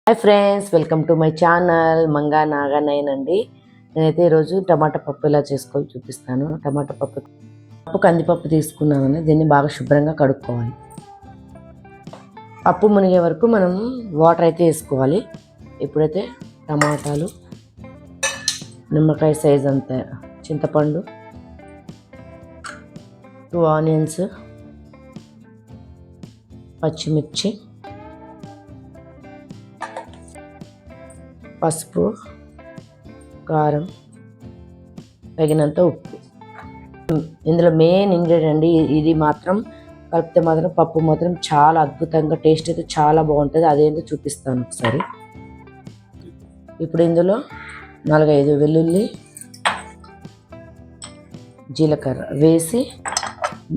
Hi friends, welcome to my channel Manga Naganayan అండి. నేనైతే ఈరోజు టమాటా పప్పు ఎలా చేసుకోవాలో చూపిస్తాను. టమాటా పప్పు కందిపప్పు తీసుకున్నామని దీన్ని బాగా శుభ్రంగా కడుక్కోవాలి. పప్పు మునిగే వరకు మనం వాటర్ అయితే వేసుకోవాలి. ఇప్పుడైతే టమాటాలు, నిమ్మకాయ సైజ్ అంత చింతపండు, 2 ఆనియన్స్, పచ్చిమిర్చి, పసుపు, కారం, తగినంత ఉప్పు. ఇందులో మెయిన్ ఇంగ్రీడియంట్ ఇది మాత్రం కలిపితే మాత్రం పప్పు మాత్రం చాలా అద్భుతంగా టేస్ట్ అయితే చాలా బాగుంటుంది. అదేంటో చూపిస్తాను ఒకసారి. ఇప్పుడు ఇందులో 4-5 వెల్లుల్లి, జీలకర్ర వేసి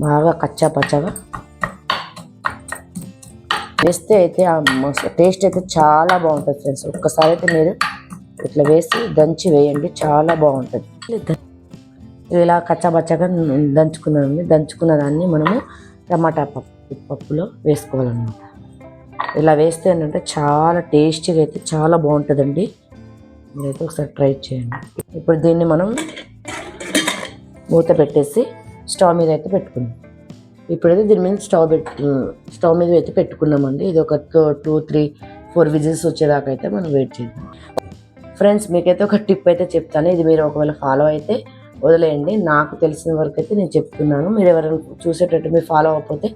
బాగా కచ్చా పచ్చగా వేస్తే అయితే టేస్ట్ అయితే చాలా బాగుంటుంది ఫ్రెండ్స్. ఒక్కసారి అయితే మీరు ఇట్లా వేసి దంచి వేయండి, చాలా బాగుంటుంది. ఇలా కచ్చాబచ్చగా దంచుకున్న దాన్ని మనము టమాటా పప్పులో వేసుకోవాలన్నమాట. ఇలా వేస్తే ఏంటంటే చాలా టేస్టీగా అయితే చాలా బాగుంటుందండి. మీరైతే ఒకసారి ట్రై చేయండి. ఇప్పుడు దీన్ని మనం మూత పెట్టేసి స్టవ్ మీద అయితే పెట్టుకుందాం. ఇప్పుడైతే దీని మీద స్టవ్ మీద అయితే పెట్టుకున్నామండి. ఇది ఒక 2-3-4 విజిల్స్ వచ్చేదాకా అయితే మనం వెయిట్ చేద్దాం. ఫ్రెండ్స్, మీకైతే ఒక టిప్ అయితే చెప్తాను. ఇది మీరు ఒకవేళ ఫాలో అయితే వదిలేయండి. నాకు తెలిసిన వరకు అయితే నేను చెప్తున్నాను. మీరు ఎవరైనా చూసేటట్టు మీరు ఫాలో అవ్వకపోతే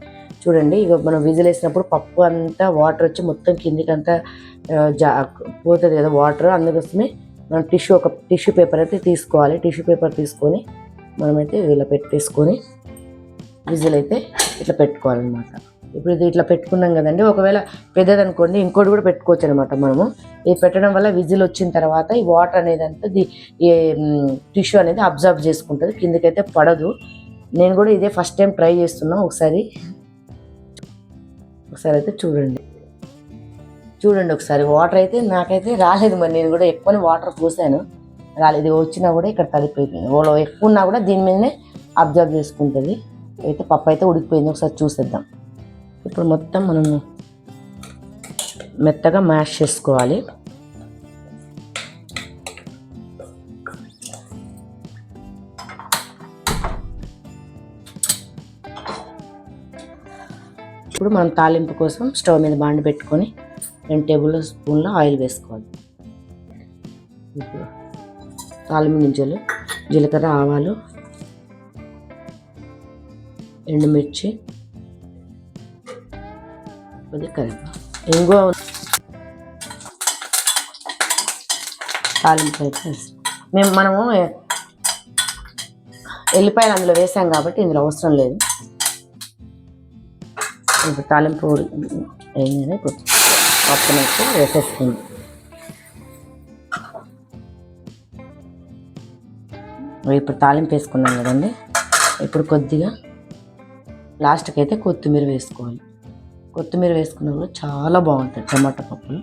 చూడండి. ఇక మనం విజిల్ వేసినప్పుడు పప్పు అంతా వాటర్ వచ్చి మొత్తం కిందికి అంతా పోతుంది కదా వాటర్. అందుకోసమే మనం టిష్యూ పేపర్ అయితే తీసుకోవాలి. టిష్యూ పేపర్ తీసుకొని మనమైతే ఇలా పెట్టేసుకొని విజిల్ అయితే ఇట్లా పెట్టుకోవాలన్నమాట. ఇప్పుడు ఇది ఇట్లా పెట్టుకున్నాం కదండి. ఒకవేళ పెద్దదనుకోండి ఇంకోటి కూడా పెట్టుకోవచ్చు అనమాట. మనము ఇది పెట్టడం వల్ల విజిల్ వచ్చిన తర్వాత ఈ వాటర్ అనేది అంతా ఈ టిష్యూ అనేది అబ్జర్వ్ చేసుకుంటుంది, కిందకైతే పడదు. నేను కూడా ఇదే ఫస్ట్ టైం ట్రై చేస్తున్నా. ఒకసారి అయితే చూడండి ఒకసారి. వాటర్ అయితే నాకైతే రాలేదు. మరి నేను కూడా ఎక్కువ వాటర్ పోసాను, రాలేదు. వచ్చినా కూడా ఇక్కడ తడిపోయింది. ఓలో ఎక్కువ ఉన్నా కూడా దీని మీదనే అబ్జర్వ్ చేసుకుంటుంది. అయితే పప్పు అయితే ఉడికిపోయింది. ఒకసారి చూసేద్దాం. ఇప్పుడు మొత్తం మనము మెత్తగా మ్యాష్ చేసుకోవాలి. ఇప్పుడు మనం తాలింపు కోసం స్టవ్ మీద బాండి పెట్టుకొని 2 టేబుల్ స్పూన్ల ఆయిల్ వేసుకోవాలి. ఇప్పుడు తాలింపు గింజలు, జీలకర్ర, ఆవాలు, ఎండుమిర్చి, కొద్దిగా కరివేపాకు, ఇంగువ, తాలింపు అయితే మనము ఎల్లిపాయలు అందులో వేసాం కాబట్టి ఇందులో అవసరం లేదు. ఇప్పుడు తాలింపు ఏంటంటే ఇప్పుడు పప్పునైతే వేసేస్తుంది. ఇప్పుడు తాలింపు వేసుకున్నాం కదండి. ఇప్పుడు కొద్దిగా లాస్ట్కి అయితే కొత్తిమీర వేసుకోవాలి. కొత్తిమీర వేసుకున్న కూడా చాలా బాగుంటుంది టమాటా పప్పులు.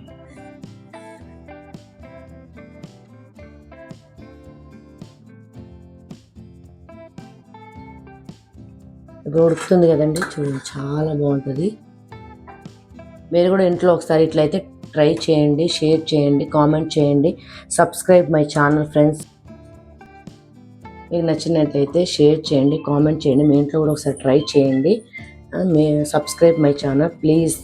ఇప్పుడు ఉడుకుతుంది కదండి, చూడండి చాలా బాగుంటుంది. మీరు కూడా ఇంట్లో ఒకసారి ఇట్లయితే ట్రై చేయండి, షేర్ చేయండి, కామెంట్ చేయండి, సబ్స్క్రైబ్ మై ఛానల్ ఫ్రెండ్స్. మీకు నచ్చినట్లయితే షేర్ చేయండి, కామెంట్ చేయండి. మీ ఇంట్లో కూడా ఒకసారి ట్రై చేయండి. Subscribe my channel please.